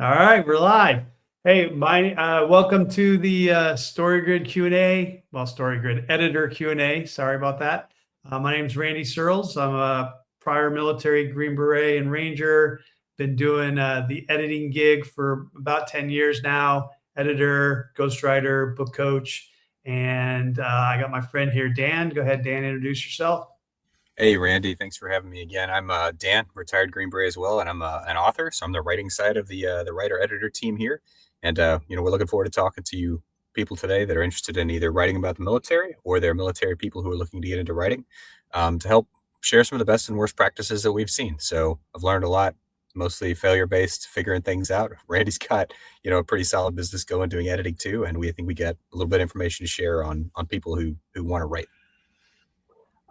All right, we're live. Hey, welcome to the StoryGrid Q&A. Well, StoryGrid editor Q&A. Sorry about that. My name is Randy Surles. I'm a prior military Green Beret and Ranger. Been doing the editing gig for about 10 years now. Editor, ghostwriter, book coach, and I got my friend here, Dan. Go ahead, Dan. Introduce yourself. Hey, Randy, thanks for having me again. I'm Dan, retired Green Beret as well, and I'm an author. So I'm the writing side of the writer-editor team here. And, we're looking forward to talking to you people today that are interested in either writing about the military or they're military people who are looking to get into writing to help share some of the best and worst practices that we've seen. So I've learned a lot, mostly failure-based, figuring things out. Randy's got, a pretty solid business going doing editing too, and we think we get a little bit of information to share on people who want to write.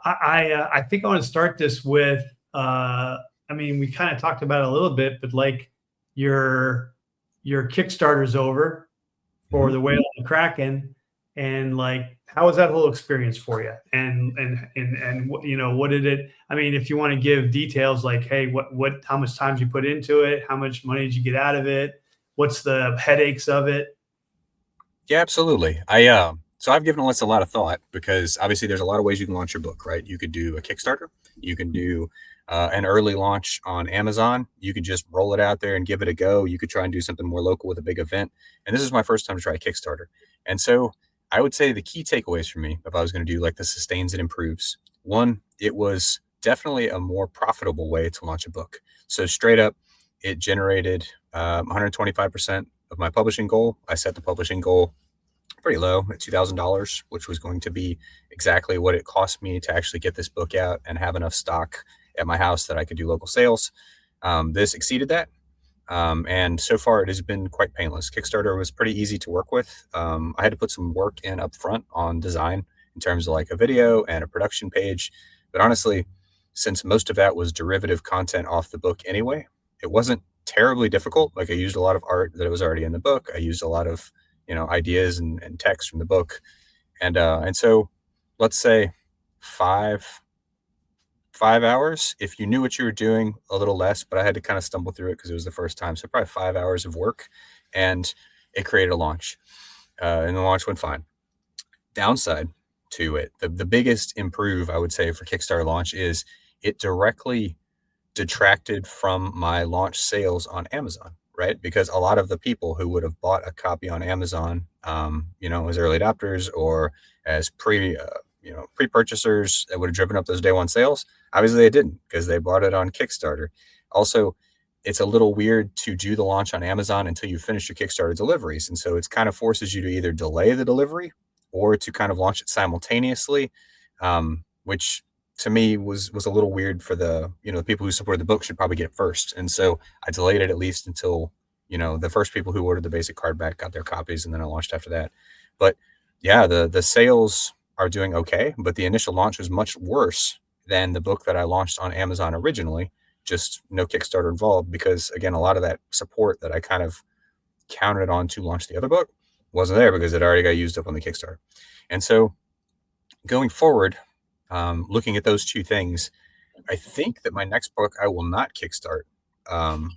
I think I want to start this with we kind of talked about it a little bit, but like your Kickstarter's over for the Whale and Kraken, and like how was that whole experience for you? And what did it? I mean, if you want to give details, like hey, how much time did you put into it? How much money did you get out of it? What's the headaches of it? Yeah, absolutely. So I've given this a lot of thought because obviously there's a lot of ways you can launch your book, right? You could do a Kickstarter, you can do an early launch on Amazon, you could just roll it out there and give it a go. You could try and do something more local with a big event. And this is my first time to try a Kickstarter. And so I would say the key takeaways for me, if I was going to do like the sustains and improves, one, it was definitely a more profitable way to launch a book. So straight up, it generated 125% of my publishing goal. I set the publishing goal pretty low at $2,000, which was going to be exactly what it cost me to actually get this book out and have enough stock at my house that I could do local sales. This exceeded that. And so far it has been quite painless. Kickstarter was pretty easy to work with. I had to put some work in up front on design in terms of like a video and a production page. But honestly, since most of that was derivative content off the book anyway, it wasn't terribly difficult. Like I used a lot of art that was already in the book. I used a lot of, ideas and text from the book. And so let's say five hours, if you knew what you were doing, a little less, but I had to kind of stumble through it because it was the first time. So probably 5 hours of work, and it created a launch. And the launch went fine. Downside to it, the biggest improve I would say for Kickstarter launch is it directly detracted from my launch sales on Amazon, right? Because a lot of the people who would have bought a copy on Amazon, as early adopters or as pre-purchasers that would have driven up those day one sales, obviously they didn't because they bought it on Kickstarter. Also, it's a little weird to do the launch on Amazon until you finish your Kickstarter deliveries. And so it kind of forces you to either delay the delivery or to kind of launch it simultaneously, which to me was a little weird for the people who supported the book should probably get it first. And so I delayed it at least until, the first people who ordered the basic hardback got their copies, and then I launched after that. But yeah, the sales are doing okay, but the initial launch was much worse than the book that I launched on Amazon originally, just no Kickstarter involved, because again, a lot of that support that I kind of counted on to launch the other book wasn't there because it already got used up on the Kickstarter. And so going forward, looking at those two things, I think that my next book I will not kickstart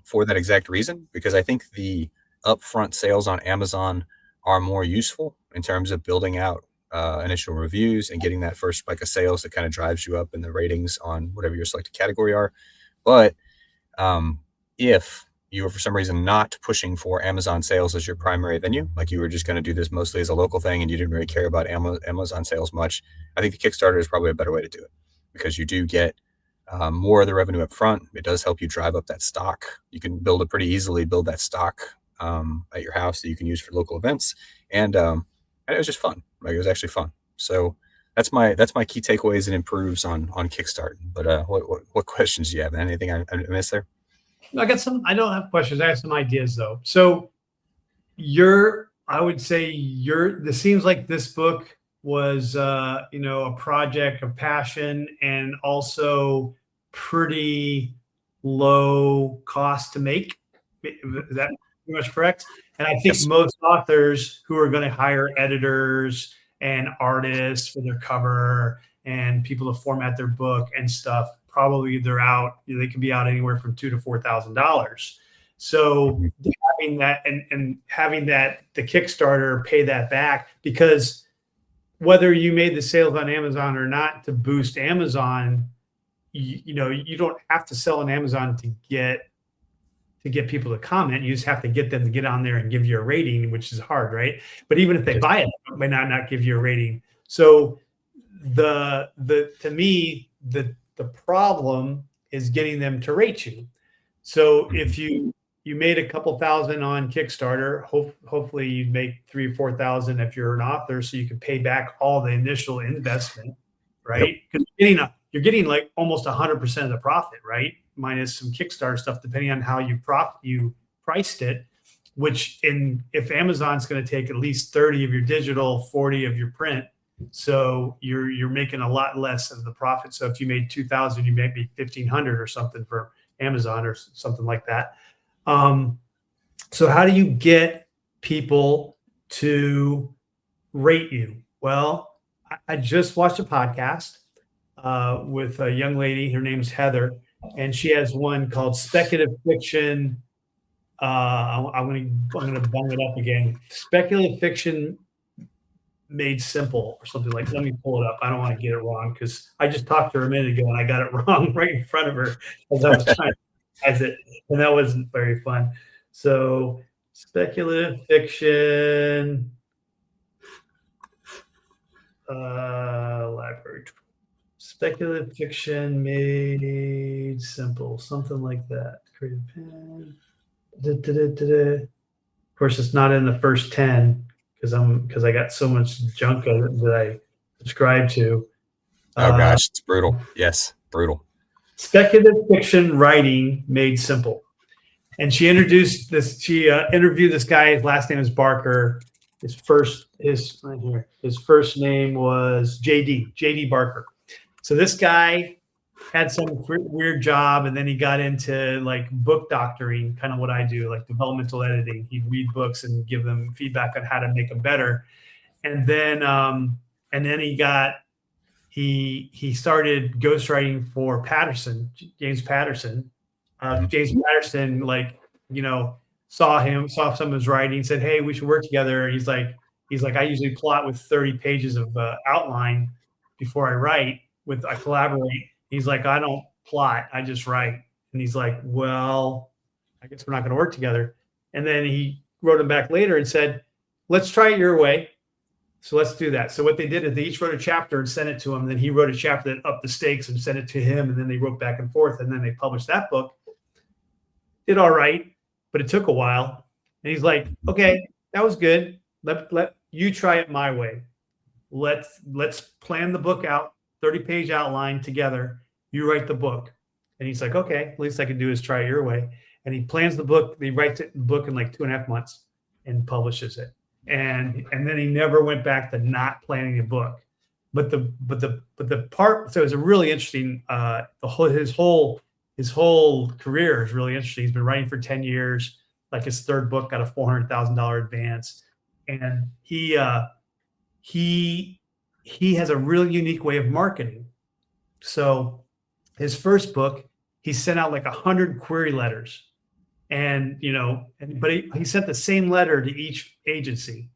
for that exact reason, because I think the upfront sales on Amazon are more useful in terms of building out initial reviews and getting that first spike of sales that kind of drives you up in the ratings on whatever your selected category are. But if you were for some reason not pushing for Amazon sales as your primary venue, like you were just going to do this mostly as a local thing and you didn't really care about Amazon sales much, I think the Kickstarter is probably a better way to do it, because you do get more of the revenue up front. It does help you drive up that stock. You can build that stock at your house that you can use for local events. And it was just fun. Like, it was actually fun. So that's my key takeaways and improves on Kickstarter. But what questions do you have? Anything I missed there? I got some. I don't have questions. I have some ideas though. So I would say this seems like this book was, a project of passion and also pretty low cost to make. Is that pretty much correct? And I think most authors who are going to hire editors and artists for their cover and people to format their book and stuff, probably they can be out anywhere from $2,000 to $4,000. So having that and having that the Kickstarter pay that back, because whether you made the sales on Amazon or not to boost Amazon, you know, you don't have to sell on Amazon to get people to comment. You just have to get them to get on there and give you a rating, which is hard, right? But even if they buy it, they might not give you a rating. So to me, the problem is getting them to rate you. So if you made a couple thousand on Kickstarter, hopefully you'd make 3,000 or 4,000 if you're an author, so you can pay back all the initial investment, right? Because you're getting like almost 100% of the profit, right? Minus some Kickstarter stuff, depending on how you priced it. Which if Amazon's going to take at least 30 of your digital, 40 of your print, so you're making a lot less of the profit. So if you made 2,000, you may be 1,500 or something for Amazon or something like that. So how do you get people to rate you? Well, I just watched a podcast with a young lady. Her name's Heather, and she has one called Speculative Fiction. I'm gonna bung it up again. Speculative Fiction Made Simple or something like. Let me pull it up. I don't want to get it wrong because I just talked to her a minute ago and I got it wrong right in front of her as I was trying to as it, and that wasn't very fun. So speculative fiction library, speculative fiction made simple, something like that. Creative pen. Of course, it's not in the first 10 because I got so much junk that I subscribe to. Oh gosh, it's brutal. Yes, brutal. Speculative fiction writing made simple. And she introduced this. She interviewed this guy. His last name is Barker. His first name was JD Barker. So this guy had some weird job, and then he got into like book doctoring, kind of what I do, like developmental editing. He'd read books and give them feedback on how to make them better. And then he started ghostwriting for Patterson, James Patterson. James Patterson, saw some of his writing, said, "Hey, we should work together." And he's like, I usually plot with 30 pages of outline before I write. I collaborate. He's like, I don't plot, I just write. And he's like, well, I guess we're not going to work together. And then he wrote him back later and said, let's try it your way. So let's do that. So what they did is they each wrote a chapter and sent it to him. Then he wrote a chapter that upped the stakes and sent it to him. And then they wrote back and forth. And then they published that book. Did all right, but it took a while. And he's like, okay, that was good. Let you try it my way. Let's plan the book out, 30-page outline together. You write the book. And he's like, okay, least I can do is try it your way. And he plans the book. He writes the book in like 2.5 months and publishes it. And then he never went back to not planning a book. But the part, so it's a really interesting, his whole career is really interesting. He's been writing for 10 years. Like his third book got a $400,000 advance. And he has a really unique way of marketing. So his first book, he sent out like 100 query letters, but he sent the same letter to each agency,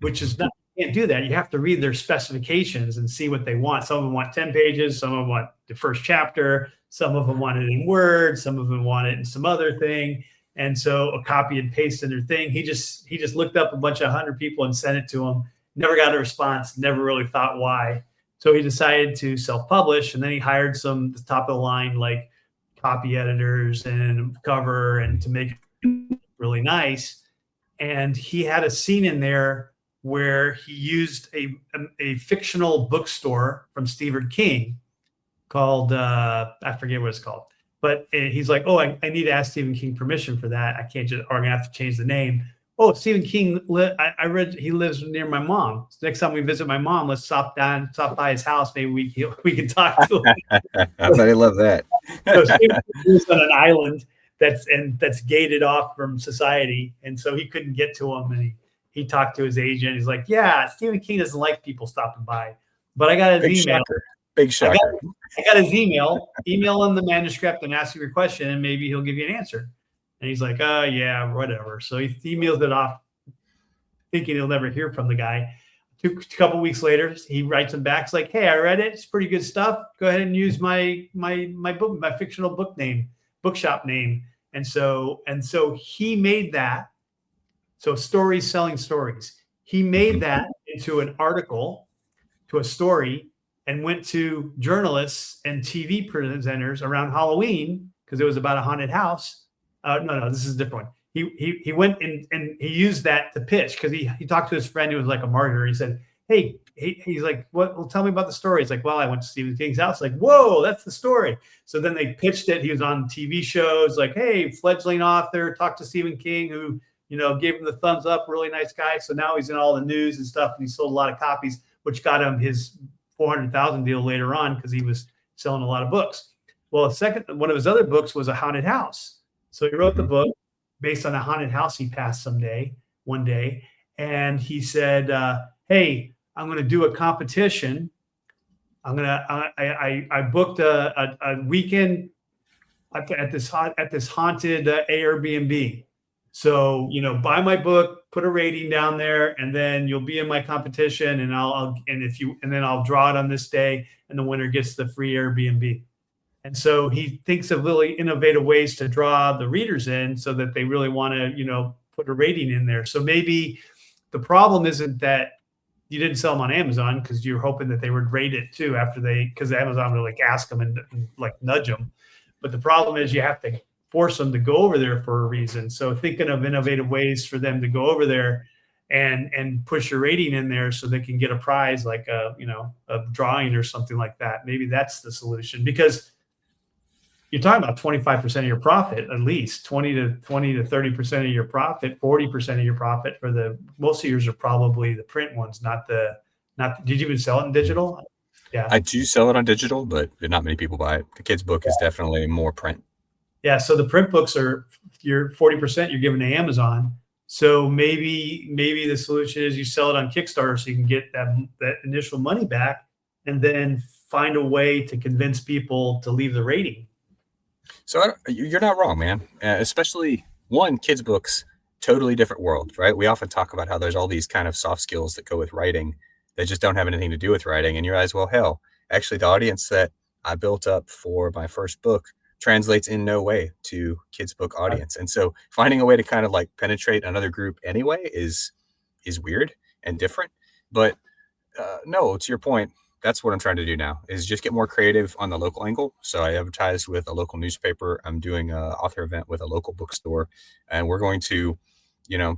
which is not, you can't do that. You have to read their specifications and see what they want. Some of them want 10 pages. Some of them want the first chapter. Some of them want it in Word. Some of them want it in some other thing. And so a copy and paste in their thing. He just looked up a bunch of 100 people and sent it to them. Never got a response. Never really thought why. So he decided to self-publish, and then he hired some top of the line like copy editors and cover and to make it really nice. And he had a scene in there where he used a fictional bookstore from Stephen King called I forget what it's called, but he's like, oh, I need to ask Stephen King permission for that. I can't just, or I'm gonna have to change the name. Oh, Stephen King, I read he lives near my mom. So next time we visit my mom, let's stop by his house. Maybe we can talk to him. I bet he love that. So Stephen King lives on an island that's gated off from society, and so he couldn't get to him. And he talked to his agent. He's like, yeah, Stephen King doesn't like people stopping by, but I got his email. Big shocker. I got his email. Email him the manuscript and ask him your question, and maybe he'll give you an answer. And he's like, oh yeah, whatever. So he emails it off, thinking he'll never hear from the guy. A couple weeks later, he writes him back. It's like, hey, I read it. It's pretty good stuff. Go ahead and use my book, my fictional bookshop name. And so he made that. So stories selling stories. He made that into an article, to a story, and went to journalists and TV presenters around Halloween because it was about a haunted house. No, this is a different one. He went and he used that to pitch because he talked to his friend who was like a martyr. He said, hey, he's like, what? Well, tell me about the story. He's like, well, I went to Stephen King's house. Like, whoa, that's the story. So then they pitched it. He was on TV shows like, hey, fledgling author, talked to Stephen King, who, gave him the thumbs up, really nice guy. So now he's in all the news and stuff, and he sold a lot of copies, which got him his 400,000 deal later on because he was selling a lot of books. Well, one of his other books was a haunted house. So he wrote the book based on a haunted house he passed one day. And he said, hey, I'm going to do a competition. I booked a weekend at this haunted Airbnb. So, buy my book, put a rating down there, and then you'll be in my competition, and I'll draw it on this day, and the winner gets the free Airbnb. And so he thinks of really innovative ways to draw the readers in so that they really want to, put a rating in there. So maybe the problem isn't that you didn't sell them on Amazon because you're hoping that they would rate it too because Amazon would like ask them and like nudge them. But the problem is you have to force them to go over there for a reason. So thinking of innovative ways for them to go over there and push your rating in there so they can get a prize like a drawing or something like that. Maybe that's the solution, because you're talking about 25% of your profit, at least 20 to 30% of your profit, 40% of your profit for most of yours are probably the print ones, did you even sell it in digital? Yeah. I do sell it on digital, but not many people buy it. The kid's book is definitely more print. Yeah. So the print books are your 40% you're giving to Amazon. So maybe the solution is you sell it on Kickstarter so you can get that initial money back and then find a way to convince people to leave the rating. So you're not wrong, man. Especially kids' books, totally different world, right? We often talk about how there's all these kind of soft skills that go with writing that just don't have anything to do with writing. And you realize, well, hell, actually the audience that I built up for my first book translates in no way to kids' book audience. And so finding a way to kind of like penetrate another group anyway is weird and different. But no, to your point, that's what I'm trying to do now, is just get more creative on the local angle. So I advertised with a local newspaper. I'm doing an author event with a local bookstore, and we're going to,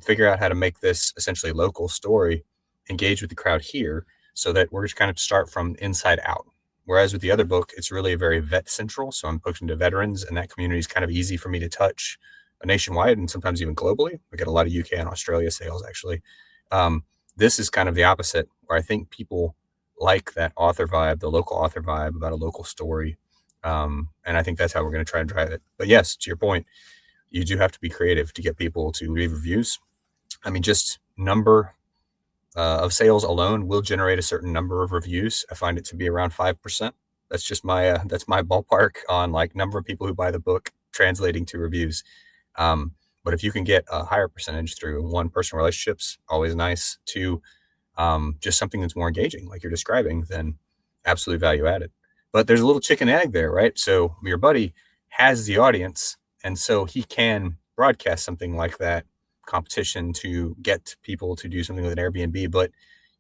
figure out how to make this essentially local story engage with the crowd here so that we're just kind of start from inside out. Whereas with the other book, it's really a very vet central. So I'm pushing to veterans, and that community is kind of easy for me to touch nationwide and sometimes even globally. We get a lot of UK and Australia sales, actually. This is kind of the opposite, where I think people like that author vibe, the local author vibe about a local story. And I think that's how we're going to try and drive it. But yes, to your point, you do have to be creative to get people to leave reviews. I mean, just number of sales alone will generate a certain number of reviews. I find it to be around 5%. That's just that's my ballpark on like number of people who buy the book translating to reviews. But if you can get a higher percentage through one, personal relationships, always nice. Two, just something that's more engaging, like you're describing, then absolutely value added. But there's a little chicken egg there, right? So your buddy has the audience, and so he can broadcast something like that competition to get people to do something with an Airbnb, but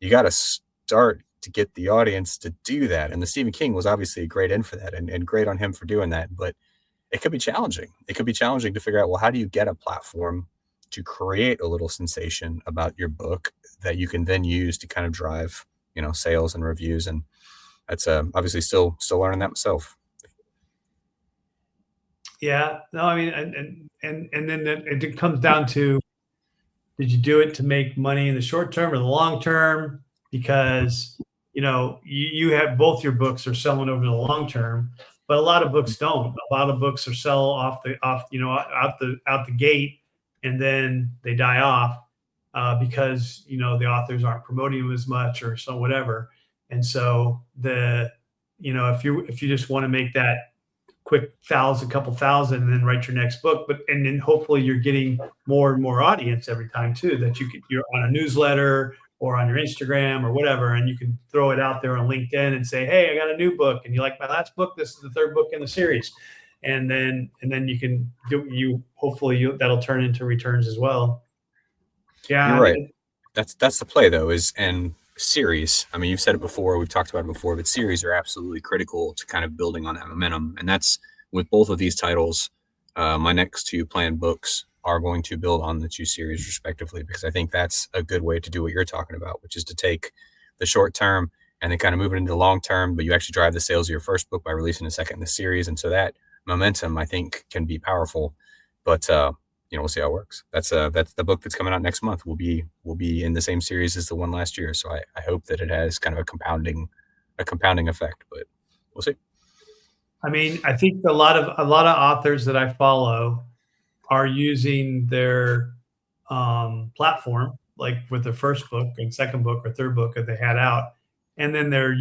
you got to start to get the audience to do that. And the Stephen King was obviously a great in for that, and great on him for doing that. But it could be challenging. It could be challenging to figure out, well, how do you get a platform to create a little sensation about your book that you can then use to kind of drive, sales and reviews. And that's obviously still learning that myself. Yeah, no, I mean, and then it comes down to, did you do it to make money in the short term or the long term? Because, you have both your books are selling over the long term, but a lot of books don't. A lot of books are sell out the gate, and then they die off because, the authors aren't promoting them as much or so whatever. And so if you just want to make that quick couple thousand, and then write your next book. And then hopefully you're getting more and more audience every time too, that you're on a newsletter or on your Instagram or whatever, and you can throw it out there on LinkedIn and say, hey, I got a new book, and you like my last book? This is the third book in the series. And then you can hopefully that'll turn into returns as well. Yeah, You're right. That's the play though, and series. I mean, you've said it before, we've talked about it before, but series are absolutely critical to kind of building on that momentum. And that's with both of these titles. My next two planned books are going to build on the two series respectively, because I think that's a good way to do what you're talking about, which is to take the short term and then kind of move it into the long term, but you actually drive the sales of your first book by releasing a second in the series. And so that momentum, I think, can be powerful. But we'll see how it works. That's the book that's coming out next month will be in the same series as the one last year. So I hope that it has kind of a compounding effect, but we'll see. I mean, I think a lot of authors that I follow are using their platform, like with their first book and second book or third book that they had out, and then they're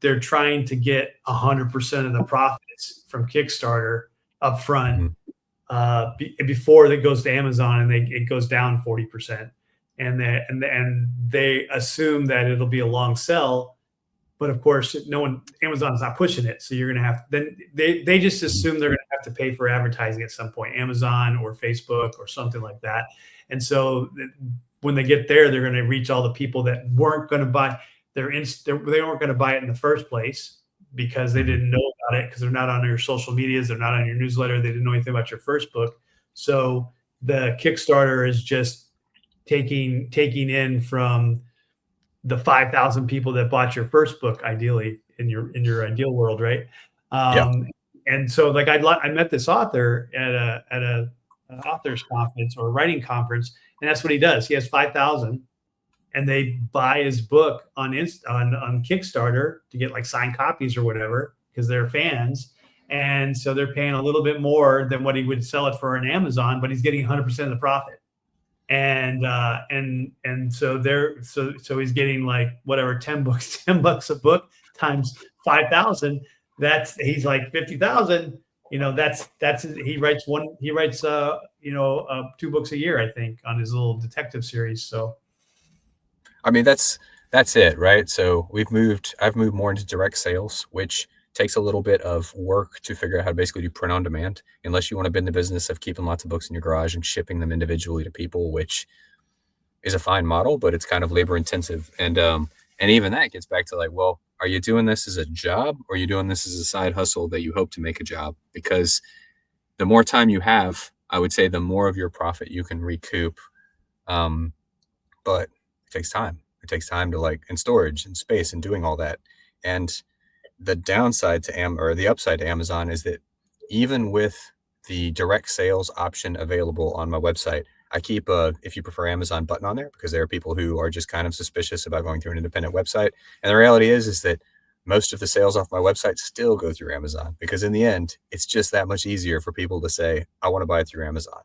they're trying to get 100% of the profits from Kickstarter up front before it goes to Amazon, and it goes down 40%, and they assume that it'll be a long sell. But of course, Amazon's not pushing it. So you're going to have, then they just assume they're going to have to pay for advertising at some point, Amazon or Facebook or something like that. And so when they get there, they're going to reach all the people that weren't going to buy they weren't going to buy it in the first place because they didn't know about it, because they're not on your social medias. They're not on your newsletter. They didn't know anything about your first book. So the Kickstarter is just taking in from the 5,000 people that bought your first book, ideally in your ideal world, right? And so, like, I met this author at an authors conference or a writing conference, and that's what he does. He has 5,000, and they buy his book on Kickstarter to get like signed copies or whatever because they're fans, and so they're paying a little bit more than what he would sell it for on Amazon, but he's getting 100% of the profit. And so he's getting like whatever, $10 a book times 5,000. He's like 50,000. He writes 2 books a year, I think, on his little detective series. So, I mean, that's it, right? So I've moved more into direct sales, which takes a little bit of work to figure out how to basically do print on demand, unless you want to be in the business of keeping lots of books in your garage and shipping them individually to people, which is a fine model, but it's kind of labor intensive. And even that gets back to like, well, are you doing this as a job, or are you doing this as a side hustle that you hope to make a job? Because the more time you have, I would say the more of your profit you can recoup. But it takes time. It takes time to in storage and space and doing all that. And the downside to the upside to Amazon is that even with the direct sales option available on my website, I keep a "if you prefer Amazon" button on there, because there are people who are just kind of suspicious about going through an independent website. And the reality is that most of the sales off my website still go through Amazon, because in the end, it's just that much easier for people to say, I want to buy it through Amazon.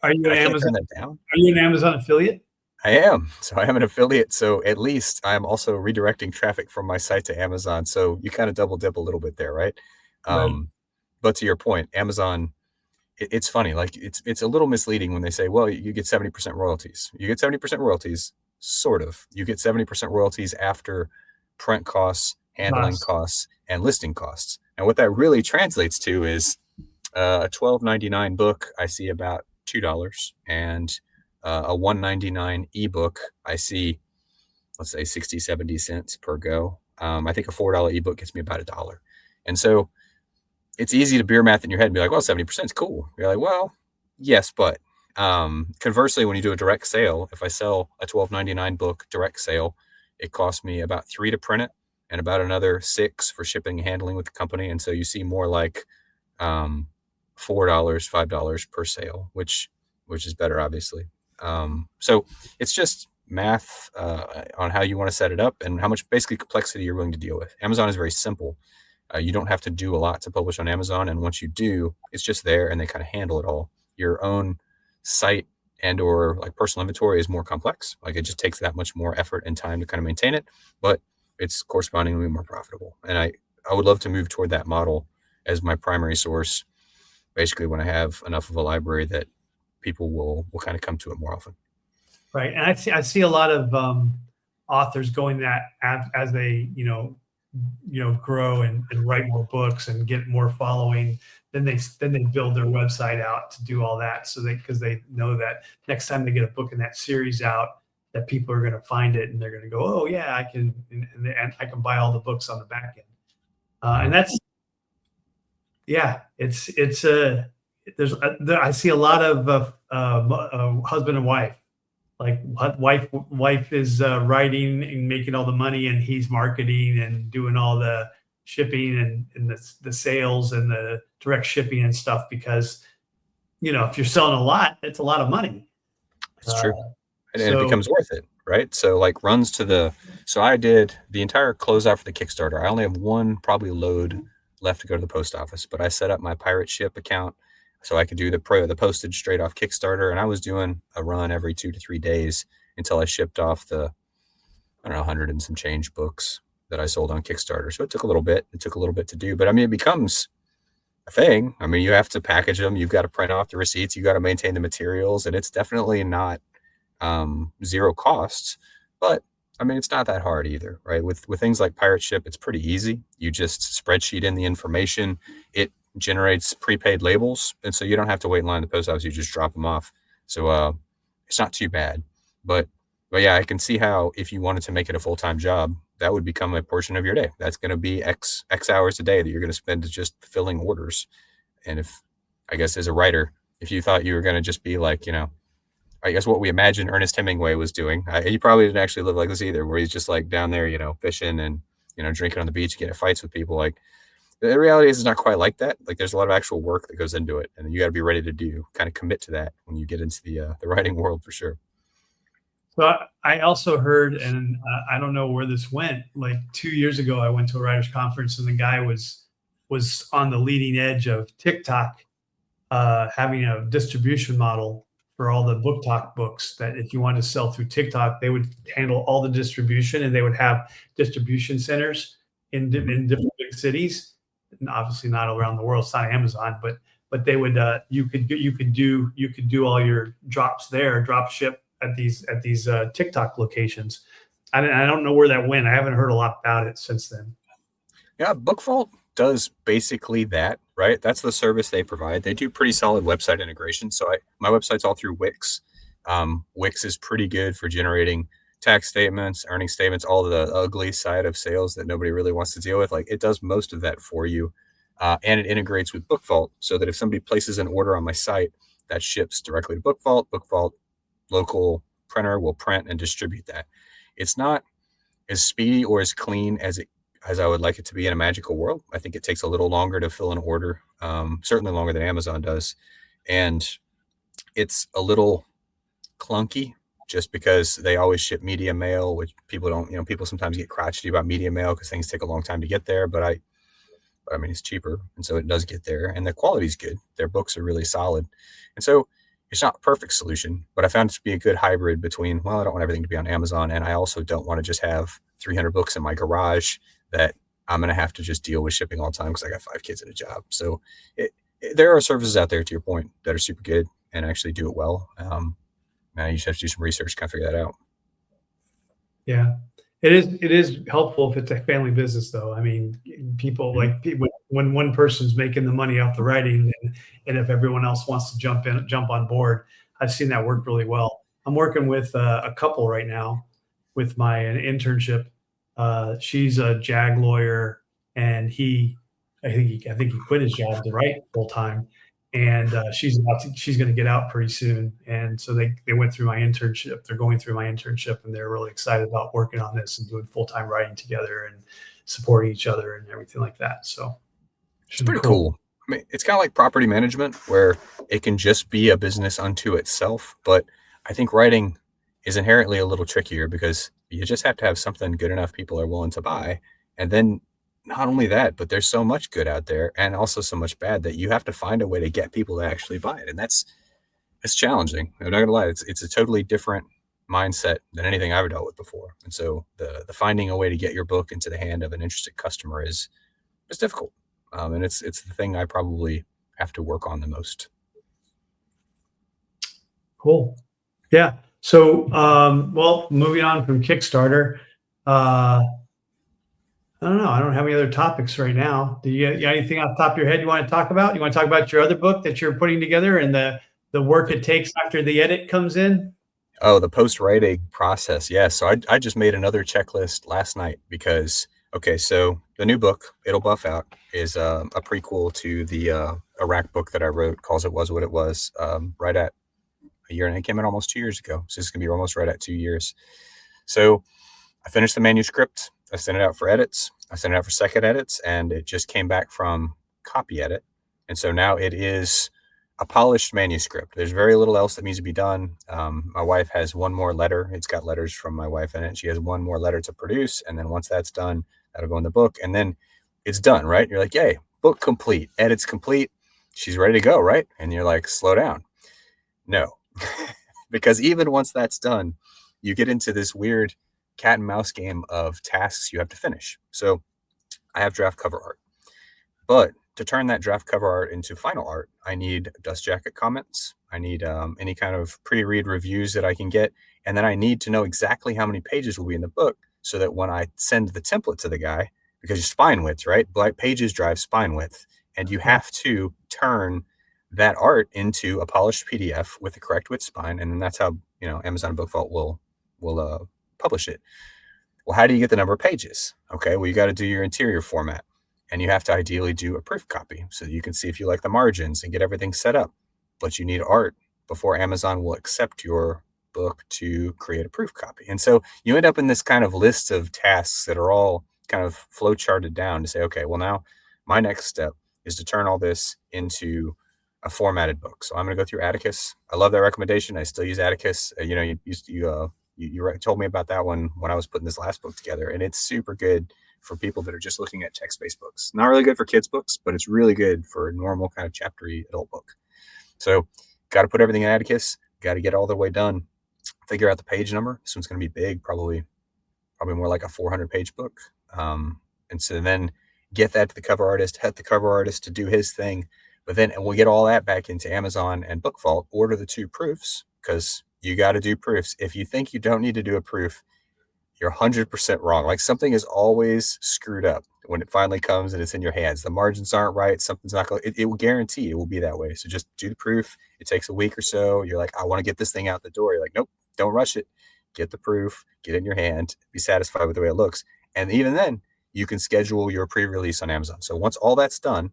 Are you an Amazon? Turn that down. Are you an Amazon affiliate? I am. So I am an affiliate. So at least I am also redirecting traffic from my site to Amazon. So you kind of double dip a little bit there, right? Right. But to your point, Amazon, it's funny. Like it's a little misleading when they say, well, you get 70% royalties. You get 70% royalties, sort of. You get 70% royalties after print costs, handling costs, and listing costs. And what that really translates to is a $12.99 book, I see about $2, and a $1.99 ebook, I see, let's say 60, 70 cents per go. I think a $4 ebook gets me about $1. And so it's easy to beer math in your head and be like, well, 70% is cool. You're like, well, yes, but conversely, when you do a direct sale, if I sell a $12.99 book direct sale, it costs me about $3 to print it and about another $6 for shipping and handling with the company. And so you see more like $4, $5 per sale, which is better, obviously. So it's just math on how you want to set it up and how much basically complexity you're willing to deal with. Amazon is very simple. You don't have to do a lot to publish on Amazon. And once you do, it's just there and they kind of handle it all. Your own site and or like personal inventory is more complex. Like it just takes that much more effort and time to kind of maintain it, but it's correspondingly more profitable. And I would love to move toward that model as my primary source, basically when I have enough of a library that people will kind of come to it more often. Right. And I see a lot of authors going that as they, grow and write more books and get more following. Then they build their website out to do all that. So because they know that next time they get a book in that series out, that people are going to find it and they're going to go, oh yeah, I can, and I can buy all the books on the back end. And that's, yeah, it's I see a lot of husband and wife. Like wife is writing and making all the money, and he's marketing and doing all the shipping and the sales and the direct shipping and stuff. Because if you're selling a lot, it's a lot of money. It's true. And it So becomes worth it, right? So like runs to so I did the entire closeout for the Kickstarter. I only have one probably load left to go to the post office, but I set up my pirate ship account so I could do the postage straight off Kickstarter. And I was doing a run every 2 to 3 days until I shipped off the, I don't know, 100 and some change books that I sold on Kickstarter. So it took a little bit. It took a little bit to do, but I mean, it becomes a thing. I mean, you have to package them. You've got to print off the receipts. You got to maintain the materials, and it's definitely not zero costs, but I mean, it's not that hard either, right? With things like Pirate Ship, it's pretty easy. You just spreadsheet in the information. It generates prepaid labels, and so you don't have to wait in line at the post office. You just drop them off. So it's not too bad. But yeah, I can see how if you wanted to make it a full-time job, that would become a portion of your day. That's going to be X hours a day that you're going to spend just filling orders. And if, I guess as a writer, if you thought you were going to just be like, I guess what we imagine Ernest Hemingway was doing. He probably didn't actually live like this either, where he's just like down there, fishing and, drinking on the beach, getting fights with people. Like the reality is it's not quite like that. Like there's a lot of actual work that goes into it, and you got to be ready to kind of commit to that when you get into the writing world for sure. So I also heard, and I don't know where this went. Like 2 years ago, I went to a writers conference, and the guy was on the leading edge of TikTok, having a distribution model for all the book talk books, that if you wanted to sell through TikTok, they would handle all the distribution, and they would have distribution centers in different big cities. And obviously not around the world. It's not Amazon, but they would you could do all your drops there, drop ship at these TikTok locations. I don't know where that went. I haven't heard a lot about it since then. Yeah, Book Vault does basically that, right? That's the service they provide. They do pretty solid website integration. So my website's all through Wix. Wix is pretty good for generating tax statements, earning statements, all the ugly side of sales that nobody really wants to deal with. Like it does most of that for you. And it integrates with Book Vault so that if somebody places an order on my site, that ships directly to Book Vault. Book Vault local printer will print and distribute that. It's not as speedy or as clean as I would like it to be in a magical world. I think it takes a little longer to fill an order, certainly longer than Amazon does. And it's a little clunky just because they always ship media mail, which people don't, people sometimes get crotchety about media mail because things take a long time to get there. But I mean, it's cheaper. And so it does get there, and the quality's good. Their books are really solid. And so it's not a perfect solution, but I found it to be a good hybrid between, well, I don't want everything to be on Amazon, and I also don't want to just have 300 books in my garage that I'm going to have to just deal with shipping all the time because I got 5 kids and a job. So there are services out there, to your point, that are super good and actually do it well. Now you just have to do some research to kind of figure that out. Yeah, it is helpful if it's a family business, though. I mean, people when one person's making the money off the writing, and if everyone else wants to jump on board, I've seen that work really well. I'm working with a couple right now with my internship. She's a JAG lawyer, and I think he quit his job to write full time, and she's going to get out pretty soon. And so they went through my internship. They're going through my internship, and they're really excited about working on this and doing full time writing together and supporting each other and everything like that. So it's pretty cool. I mean, it's kind of like property management, where it can just be a business unto itself. But I think writing is inherently a little trickier because you just have to have something good enough people are willing to buy. And then not only that, but there's so much good out there and also so much bad that you have to find a way to get people to actually buy it. And it's challenging. I'm not gonna lie. It's a totally different mindset than anything I've dealt with before. And so the finding a way to get your book into the hand of an interested customer is difficult. And it's the thing I probably have to work on the most. Cool. Yeah. So, well, moving on from Kickstarter, uh, I don't know. I don't have any other topics right now. Do you got anything off the top of your head you want to talk about? You want to talk about your other book that you're putting together and the work it takes after the edit comes in? Oh, the post-writing process. Yeah. So I just made another checklist last night because, okay, so the new book, It'll Buff Out, is a prequel to the Iraq book that I wrote, Calls It Was What It Was, right at a year, and it came out almost 2 years ago. So it's going to be almost right at 2 years. So I finished the manuscript. I sent it out for edits. I sent it out for second edits, and it just came back from copy edit. And so now it is a polished manuscript. There's very little else that needs to be done. My wife has one more letter. It's got letters from my wife in it. She has one more letter to produce. And then once that's done, that'll go in the book. And then it's done, right? You're like, yay, book complete, edits complete. She's ready to go, right? And you're like, slow down. No, because even once that's done, you get into this weird cat and mouse game of tasks you have to finish. So I have draft cover art, but to turn that draft cover art into final art, I need dust jacket comments. I need any kind of pre-read reviews that I can get. And then I need to know exactly how many pages will be in the book so that when I send the template to the guy, because your spine width, right? Black pages drive spine width. And you have to turn that art into a polished PDF with the correct width spine. And then that's how, Amazon Book Vault will publish it. Well, how do you get the number of pages? Okay, well, you got to do your interior format, and you have to ideally do a proof copy so that you can see if you like the margins and get everything set up. But you need art before Amazon will accept your book to create a proof copy. And so you end up in this kind of list of tasks that are all kind of flow charted down to say, okay, well, now my next step is to turn all this into a formatted book. So I'm going to go through Atticus. I love that recommendation. I still use Atticus. You told me about that one when I was putting this last book together, and it's super good for people that are just looking at text-based books. Not really good for kids' books, but it's really good for a normal kind of chaptery adult book. So got to put everything in Atticus, got to get all the way done, figure out the page number. This one's going to be big, probably more like a 400-page book. And so then get that to the cover artist, have the cover artist to do his thing, but then we'll get all that back into Amazon and Book Vault, order the 2 proofs, because you got to do proofs. If you think you don't need to do a proof, you're 100% wrong. Like, something is always screwed up when it finally comes and it's in your hands. The margins aren't right. Something's not going to, it will guarantee it will be that way. So just do the proof. It takes a week or so. You're like, I want to get this thing out the door. You're like, nope, don't rush it. Get the proof, get it in your hand, be satisfied with the way it looks. And even then, you can schedule your pre-release on Amazon. So once all that's done,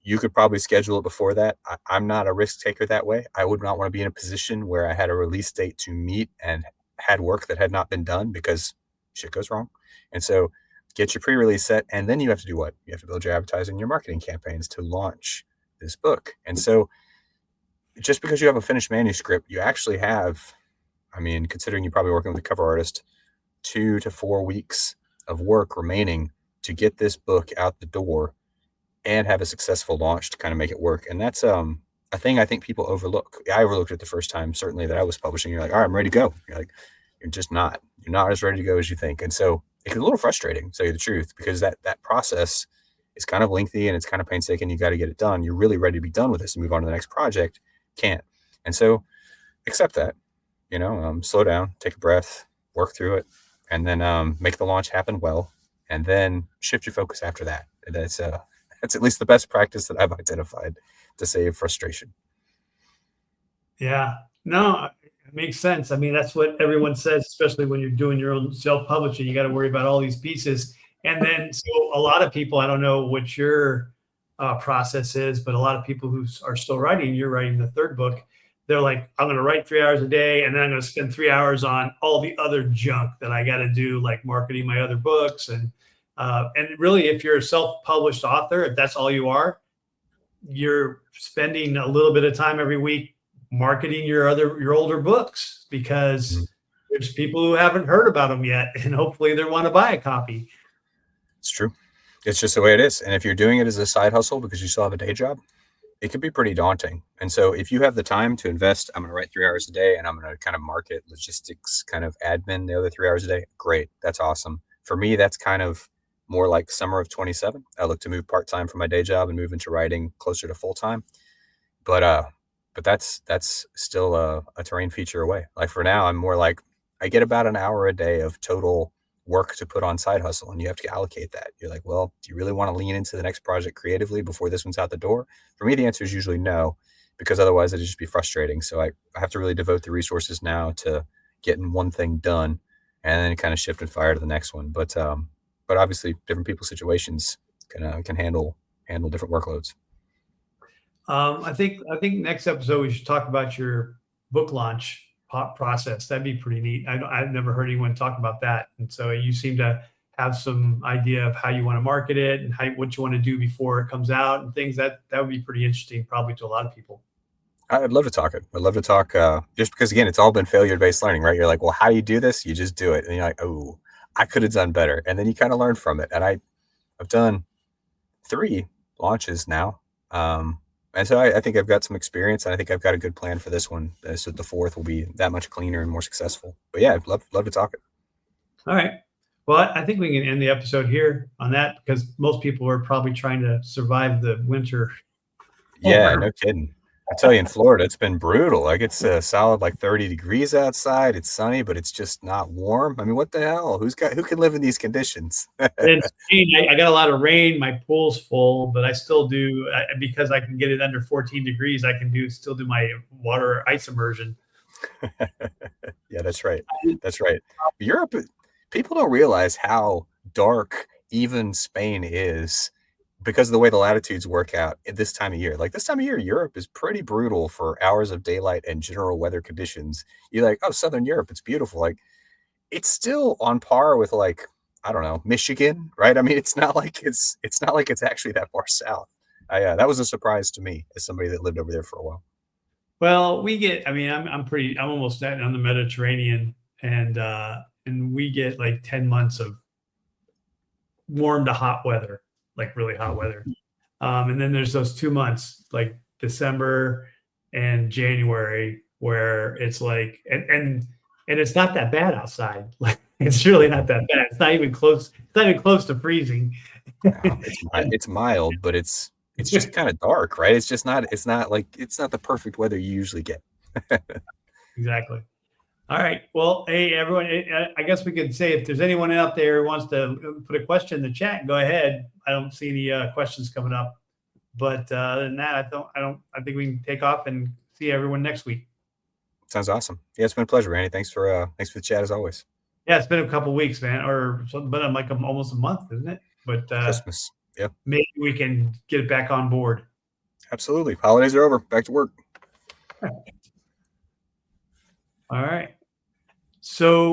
you could probably schedule it before that. I'm not a risk taker that way. I would not want to be in a position where I had a release date to meet and had work that had not been done, because shit goes wrong. And so get your pre-release set, and then you have to do what? You have to build your advertising, your marketing campaigns to launch this book. And so just because you have a finished manuscript, you actually have, considering you're probably working with a cover artist, 2 to 4 weeks of work remaining to get this book out the door and have a successful launch to kind of make it work. And that's a thing I think people overlook. I overlooked it the first time, certainly, that I was publishing. You're like, all right, I'm ready to go. You're like, you're just not. You're not as ready to go as you think. And so it's a little frustrating, to tell you the truth, because that process is kind of lengthy and it's kind of painstaking. You got to get it done. You're really ready to be done with this and move on to the next project. Can't. And so accept that, slow down, take a breath, work through it, and then make the launch happen well, and then shift your focus after that. That's at least the best practice that I've identified to save frustration. Yeah, no, it makes sense. That's what everyone says, especially when you're doing your own self-publishing. You got to worry about all these pieces. And then, so a lot of people, I don't know what your process is, but a lot of people who are still writing, you're writing the 3rd book, they're like, I'm going to write 3 hours a day, and then I'm going to spend 3 hours on all the other junk that I got to do, like marketing my other books. And really, if you're a self-published author, if that's all you are, you're spending a little bit of time every week marketing your older books, because there's people who haven't heard about them yet, and hopefully they want to buy a copy. It's true. It's just the way it is. And if you're doing it as a side hustle because you still have a day job, it can be pretty daunting. And so if you have the time to invest, I'm going to write 3 hours a day and I'm going to kind of market, logistics, kind of admin the other 3 hours a day, great. That's awesome. For me, that's kind of more like summer of 27. I look to move part-time from my day job and move into writing closer to full-time. But that's still a terrain feature away. Like for now, I'm more like I get about an hour a day of total work to put on side hustle, and you have to allocate that. You're like, well, do you really want to lean into the next project creatively before this one's out the door? For me, the answer is usually no, because otherwise it'd just be frustrating. So I have to really devote the resources now to getting one thing done, and then kind of shift and fire to the next one. But obviously, different people's situations can handle different workloads. I think next episode we should talk about your book launch process. That'd be pretty neat. I've never heard anyone talk about that, and so you seem to have some idea of how you want to market it and what you want to do before it comes out and things. That would be pretty interesting, probably to a lot of people. I'd love to talk it. I'd love to talk just because, again, it's all been failure-based learning, right? You're like, well, how do you do this? You just do it. And you're like, oh, I could have done better. And then you kind of learn from it. And I've done 3 launches now. And so I think I've got some experience, and I think I've got a good plan for this one. So the 4th will be that much cleaner and more successful. But yeah, I'd love to talk it. All right. Well, I think we can end the episode here on that, because most people are probably trying to survive the winter. Yeah, no kidding. I tell you, in Florida, it's been brutal. Like it's a solid like 30 degrees outside. It's sunny, but it's just not warm. I mean, what the hell? Who can live in these conditions? In Spain, I got a lot of rain. My pool's full, but I still do, because I can get it under 14 degrees. I can still do my water ice immersion. Yeah, that's right. That's right. Europe, people don't realize how dark even Spain is because of the way the latitudes work out at this time of year. Like this time of year, Europe is pretty brutal for hours of daylight and general weather conditions. You're like, oh, Southern Europe, it's beautiful. Like it's still on par with like, I don't know, Michigan, right? I mean, it's not like it's actually that far south. That was a surprise to me as somebody that lived over there for a while. Well, I'm almost on the Mediterranean, and we get like 10 months of warm to hot weather, like really hot weather. And then there's those 2 months, like December and January, where it's like, and it's not that bad outside. Like it's really not that bad. It's not even close. It's not even close to freezing. It's mild, but it's just kind of dark, right? It's not the perfect weather you usually get. Exactly. All right. Well, hey, everyone, I guess we could say if there's anyone out there who wants to put a question in the chat, go ahead. I don't see any questions coming up. But other than that, I think we can take off and see everyone next week. Sounds awesome. Yeah, it's been a pleasure, Randy. Thanks for the chat as always. Yeah, it's been a couple of weeks, man, or something, but like almost a month, isn't it? But Christmas. Yeah. Maybe we can get it back on board. Absolutely. Holidays are over. Back to work. All right. So